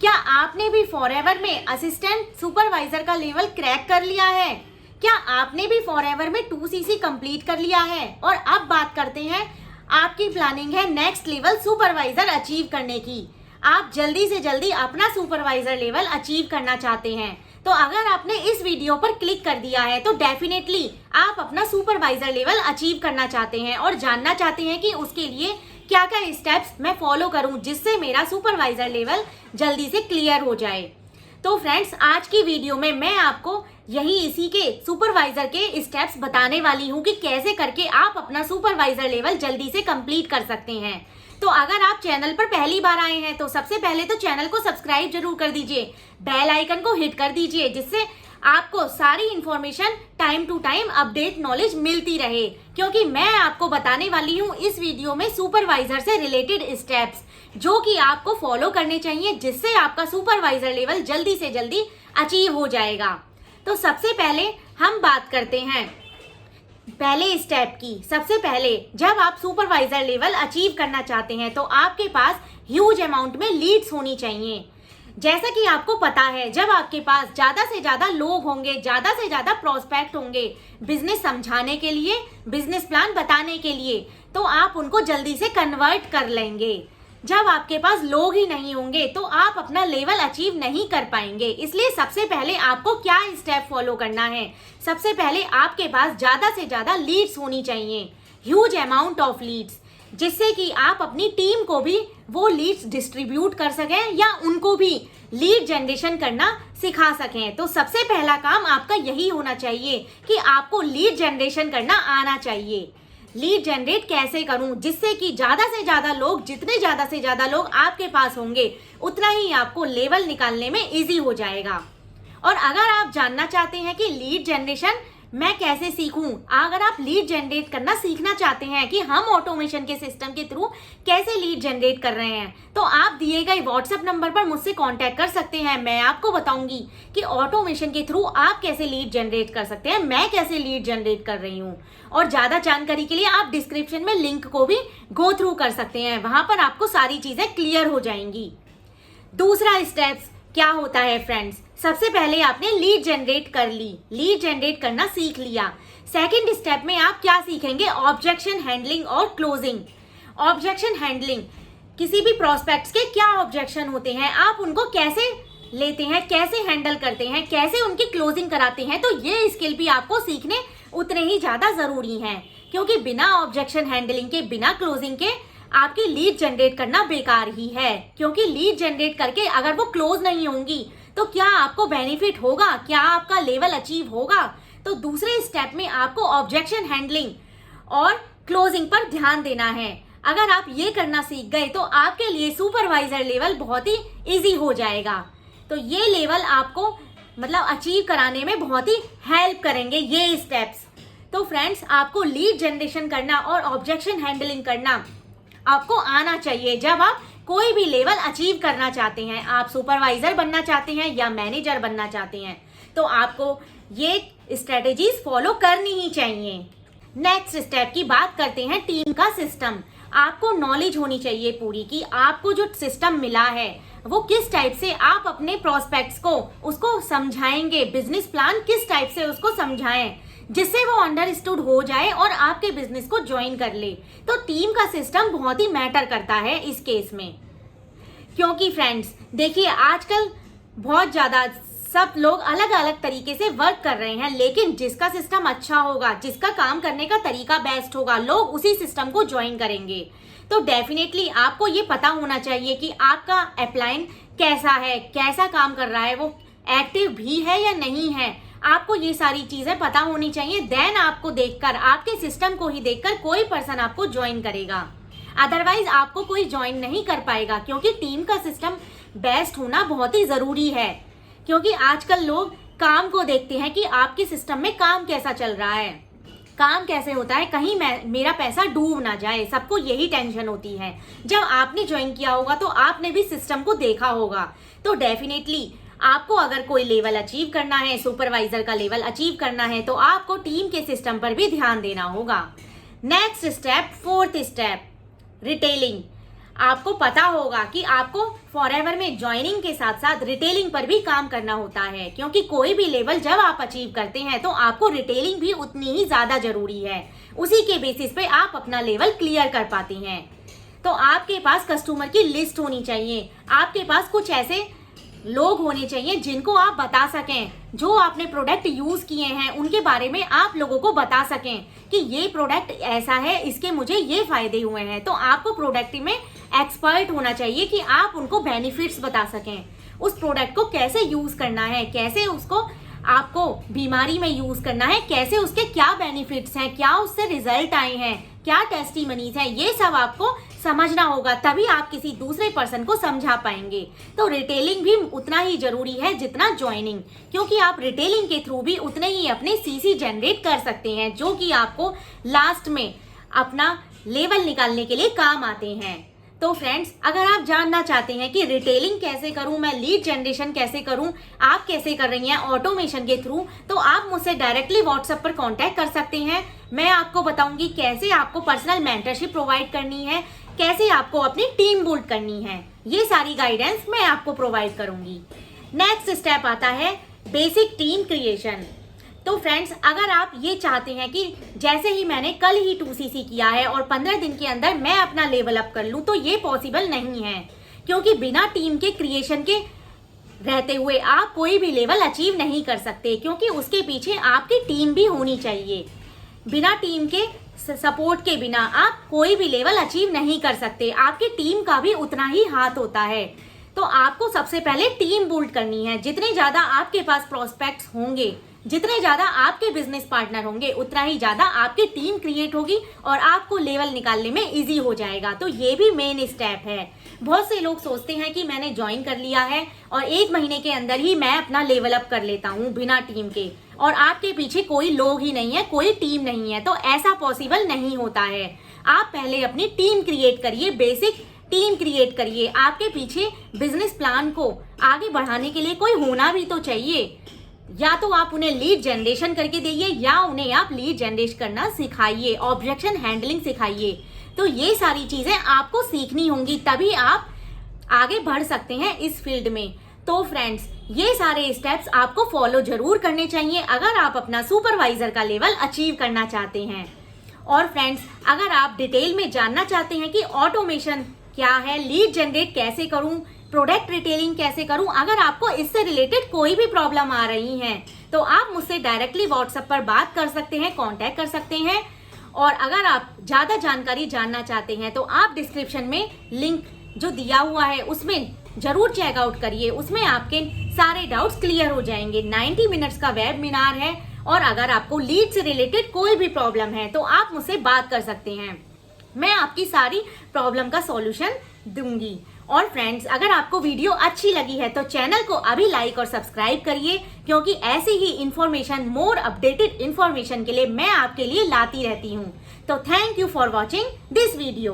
क्या आपने भी फॉरएवर में असिस्टेंट सुपरवाइजर का लेवल क्रैक कर लिया है? क्या आपने भी फॉरएवर में 2cc कंप्लीट कर लिया है? और अब बात करते हैं, आपकी प्लानिंग है नेक्स्ट लेवल सुपरवाइजर अचीव करने की। आप जल्दी से जल्दी अपना सुपरवाइजर लेवल अचीव करना चाहते हैं, तो अगर आपने इस वीडियो पर क्लिक कर दिया है तो डेफिनेटली आप अपना सुपरवाइजर लेवल अचीव करना चाहते हैं और जानना चाहते हैं कि उसके लिए क्या क्या स्टेप्स मैं फॉलो करूं जिससे मेरा सुपरवाइजर लेवल जल्दी से क्लियर हो जाए। तो फ्रेंड्स, आज की वीडियो में मैं आपको यही इसी के सुपरवाइजर के स्टेप्स बताने वाली हूं कि कैसे करके आप अपना सुपरवाइजर लेवल जल्दी से कंप्लीट कर सकते हैं। तो अगर आप चैनल पर पहली बार आए हैं तो सबसे पहले तो चैनल को सब्सक्राइब जरूर कर दीजिए, बेल आइकन को हिट कर दीजिए, जिससे आपको सारी information time to time update knowledge मिलती रहे, क्योंकि मैं आपको बताने वाली हूँ इस वीडियो में सुपरवाइजर से रिलेटेड स्टेप्स जो कि आपको फॉलो करने चाहिए, जिससे आपका सुपरवाइजर लेवल जल्दी से जल्दी अचीव हो जाएगा। तो सबसे पहले हम बात करते हैं पहले स्टेप की। सबसे पहले जब आप सुपरवाइजर लेवल अचीव करना चाहते हैं तो आपके पास ह्यूज अमाउंट में लीड्स होनी चाहिए। जैसा कि आपको पता है, जब आपके पास ज्यादा से ज्यादा लोग होंगे, ज्यादा से ज्यादा प्रोस्पेक्ट होंगे बिजनेस समझाने के लिए, बिजनेस प्लान बताने के लिए, तो आप उनको जल्दी से कन्वर्ट कर लेंगे। जब आपके पास लोग ही नहीं होंगे तो आप अपना लेवल अचीव नहीं कर पाएंगे। इसलिए सबसे पहले आपको क्या स्टेप फॉलो करना है? सबसे पहले आपके पास ज्यादा से ज्यादा लीड्स होनी चाहिए, ह्यूज अमाउंट ऑफ लीड्स, जिससे कि आप अपनी टीम को भी वो लीड्स डिस्ट्रीब्यूट कर सकें या उनको भी लीड जनरेशन करना सिखा सकें। तो सबसे पहला काम आपका यही होना चाहिए कि आपको लीड जनरेशन करना आना चाहिए। लीड जनरेट कैसे करूं? जिससे कि ज्यादा से ज्यादा लोग, जितने ज्यादा से ज्यादा लोग आपके पास होंगे उतना ही आपको लेवल निकालने में इजी हो जाएगा। और अगर आप जानना चाहते हैं कि लीड जनरेशन मैं कैसे सीखूं, अगर आप लीड जनरेट करना सीखना चाहते हैं कि हम ऑटोमेशन के सिस्टम के थ्रू कैसे लीड जनरेट कर रहे हैं, तो आप दिए गए व्हाट्सएप नंबर पर मुझसे कांटेक्ट कर सकते हैं। मैं आपको बताऊंगी कि ऑटोमेशन के थ्रू आप कैसे लीड जनरेट कर सकते हैं, मैं कैसे लीड जनरेट कर रही हूँ। और ज्यादा जानकारी के लिए आप डिस्क्रिप्शन में लिंक को भी गो थ्रू कर सकते हैं, वहां पर आपको सारी चीजें क्लियर हो जाएंगी। दूसरा स्टेप्स क्या होता है फ्रेंड्स? सबसे पहले आपने लीड जनरेट कर ली, लीड जनरेट करना सीख लिया। सेकंड स्टेप में आप क्या सीखेंगे? ऑब्जेक्शन हैंडलिंग और क्लोजिंग। ऑब्जेक्शन हैंडलिंग, किसी भी प्रोस्पेक्ट्स के क्या ऑब्जेक्शन होते हैं, आप उनको कैसे लेते हैं, कैसे हैंडल करते हैं, कैसे उनकी क्लोजिंग कराते हैं, तो ये स्किल भी आपको सीखने उतने ही ज्यादा जरूरी हैं, क्योंकि बिना ऑब्जेक्शन हैंडलिंग के, बिना क्लोजिंग के आपकी लीड जनरेट करना बेकार ही है। क्योंकि लीड जनरेट करके अगर वो क्लोज नहीं होंगी तो क्या आपको बेनिफिट होगा, क्या आपका लेवल अचीव होगा? तो दूसरे स्टेप में आपको ऑब्जेक्शन हैंडलिंग और क्लोजिंग पर ध्यान देना है। अगर आप ये करना सीख गए तो आपके लिए सुपरवाइजर लेवल बहुत ही इजी हो जाएगा। तो ये लेवल आपको अचीव कराने में बहुत ही हेल्प करेंगे ये स्टेप्स। तो फ्रेंड्स, आपको लीड जनरेशन करना और ऑब्जेक्शन हैंडलिंग करना आपको आना चाहिए जब आप कोई भी लेवल अचीव करना चाहते हैं। आप सुपरवाइजर बनना चाहते हैं या मैनेजर बनना चाहते हैं तो आपको ये स्ट्रेटेजीज फॉलो करनी ही चाहिए। नेक्स्ट स्टेप की बात करते हैं, टीम का सिस्टम। आपको नॉलेज होनी चाहिए पूरी कि आपको जो सिस्टम मिला है वो किस टाइप से आप अपने प्रोस्पेक्ट्स को उसको समझाएंगे, बिजनेस प्लान किस टाइप से उसको समझाएं जिससे वो अंडरस्टूड हो जाए और आपके बिजनेस को ज्वाइन कर ले। तो टीम का सिस्टम बहुत ही मैटर करता है इस केस में, क्योंकि फ्रेंड्स देखिए, आजकल बहुत ज्यादा सब लोग अलग अलग तरीके से वर्क कर रहे हैं, लेकिन जिसका सिस्टम अच्छा होगा, जिसका काम करने का तरीका बेस्ट होगा, लोग उसी सिस्टम को ज्वाइन करेंगे। तो डेफिनेटली आपको ये पता होना चाहिए कि आपका अपलाइन कैसा है, कैसा काम कर रहा है, वो एक्टिव भी है या नहीं है। आपको ये सारी चीजें पता होनी चाहिए। देन आपको देखकर, आपके सिस्टम को ही देखकर कोई पर्सन आपको ज्वाइन करेगा, अदरवाइज आपको कोई ज्वाइन नहीं कर पाएगा। क्योंकि टीम का सिस्टम बेस्ट होना बहुत ही जरूरी है, क्योंकि आजकल लोग काम को देखते हैं कि आपके सिस्टम में काम कैसा चल रहा है, काम कैसे होता है, कहीं मेरा पैसा डूब ना जाए। सबको यही टेंशन होती है। जब आपने ज्वाइन किया होगा तो आपने भी सिस्टम को देखा होगा। तो डेफिनेटली आपको अगर कोई लेवल अचीव करना है, सुपरवाइजर का लेवल अचीव करना है, तो आपको टीम के सिस्टम पर भी ध्यान देना होगा। Next step, fourth step, retailing. आपको पता होगा कि आपको फॉरएवर में ज्वाइनिंग के साथ साथ रिटेलिंग पर भी काम करना होता है, क्योंकि कोई भी लेवल जब आप अचीव करते हैं तो आपको रिटेलिंग भी उतनी ही ज्यादा जरूरी है। उसी के बेसिस पे आप अपना लेवल क्लियर कर पाते हैं। तो आपके पास कस्टमर की लिस्ट होनी चाहिए, आपके पास कुछ ऐसे लोग होने चाहिए जिनको आप बता सकें, जो आपने प्रोडक्ट यूज किए हैं उनके बारे में आप लोगों को बता सकें कि ये प्रोडक्ट ऐसा है, इसके मुझे ये फायदे हुए हैं। तो आपको प्रोडक्ट में एक्सपर्ट होना चाहिए कि आप उनको बेनिफिट्स बता सकें, उस प्रोडक्ट को कैसे यूज करना है, कैसे उसको आपको बीमारी में यूज करना है, कैसे उसके क्या बेनिफिट्स हैं, क्या उससे रिजल्ट आए हैं, क्या टेस्टिमनीज हैं, ये सब आपको समझना होगा, तभी आप किसी दूसरे पर्सन को समझा पाएंगे। तो रिटेलिंग भी उतना ही जरूरी है जितना ज्वाइनिंग, क्योंकि आप रिटेलिंग के थ्रू भी उतने ही अपने सीसी जनरेट कर सकते हैं, जो कि आपको लास्ट में अपना लेवल निकालने के लिए काम आते हैं। तो फ्रेंड्स, अगर आप जानना चाहते हैं कि रिटेलिंग कैसे करूं, मैं लीड जनरेशन कैसे करूं, आप कैसे कर रही हैं ऑटोमेशन के थ्रू, तो आप मुझसे डायरेक्टली व्हाट्सएप पर कांटेक्ट कर सकते हैं। मैं आपको बताऊंगी कैसे आपको पर्सनल मेंटरशिप प्रोवाइड करनी है, कैसे आपको अपनी टीम बिल्ड करनी है, ये सारी गाइडेंस मैं आपको प्रोवाइड करूंगी। नेक्स्ट स्टेप आता है बेसिक टीम क्रिएशन। तो फ्रेंड्स, अगर आप ये चाहते हैं कि जैसे ही मैंने कल ही 2cc किया है और 15 दिन के अंदर मैं अपना लेवल अप कर लूं, तो ये पॉसिबल नहीं है, क्योंकि बिना टीम के क्रिएशन के रहते हुए आप कोई भी लेवल अचीव नहीं कर सकते, क्योंकि उसके पीछे आपकी टीम भी होनी चाहिए। बिना टीम के सपोर्ट के बिना आप कोई भी लेवल अचीव नहीं कर सकते, आपकी टीम का भी उतना ही हाथ होता है। तो आपको सबसे पहले टीम बिल्ड करनी है। जितने ज्यादा आपके पास प्रोस्पेक्ट्स होंगे, जितने ज्यादा आपके बिजनेस पार्टनर होंगे, उतना ही ज्यादा आपकी टीम क्रिएट होगी और आपको लेवल निकालने में इजी हो जाएगा। तो ये भी मेन स्टेप है। बहुत से लोग सोचते हैं कि मैंने ज्वाइन कर लिया है और 1 महीने के अंदर ही मैं अपना लेवल अप कर लेता हूँ बिना टीम के, और आपके पीछे कोई लोग ही नहीं है, कोई टीम नहीं है। तो ऐसा पॉसिबल नहीं होता है। आप पहले अपनी टीम क्रिएट करिए, बेसिक टीम क्रिएट करिए। आपके पीछे बिजनेस प्लान को आगे बढ़ाने के लिए कोई होना भी तो चाहिए। या तो आप उन्हें लीड जनरेशन करके दीजिए, या उन्हें आप लीड जनरेट करना सिखाइए, ऑब्जेक्शन हैंडलिंग सिखाइए। तो ये सारी चीजें आपको सीखनी होंगी, तभी आप आगे बढ़ सकते हैं इस फील्ड में। तो फ्रेंड्स, ये सारे स्टेप्स आपको फॉलो जरूर करने चाहिए अगर आप अपना सुपरवाइजर का लेवल अचीव करना चाहते हैं। और फ्रेंड्स, अगर आप डिटेल में जानना चाहते हैं कि ऑटोमेशन क्या है, लीड जनरेट कैसे करूं, प्रोडक्ट रिटेलिंग कैसे करूं, अगर आपको इससे रिलेटेड कोई भी प्रॉब्लम आ रही है तो आप मुझसे डायरेक्टली व्हाट्सएप पर बात कर सकते हैं, कांटेक्ट कर सकते हैं। और अगर आप ज्यादा जानकारी जानना चाहते हैं तो आप डिस्क्रिप्शन में लिंक जो दिया हुआ है उसमें जरूर चेकआउट करिए, उसमें आपके सारे डाउट्स क्लियर हो जाएंगे। 90 मिनट्स का वेबिनार है, और अगर आपको लीड से रिलेटेड कोई भी प्रॉब्लम है तो आप मुझसे बात कर सकते हैं, मैं आपकी सारी प्रॉब्लम का सॉल्यूशन दूंगी। और फ्रेंड्स, अगर आपको वीडियो अच्छी लगी है तो चैनल को अभी लाइक और सब्सक्राइब करिए, क्योंकि ऐसी ही इंफॉर्मेशन, मोर अपडेटेड इंफॉर्मेशन के लिए मैं आपके लिए लाती रहती हूँ। तो thank you for watching this video.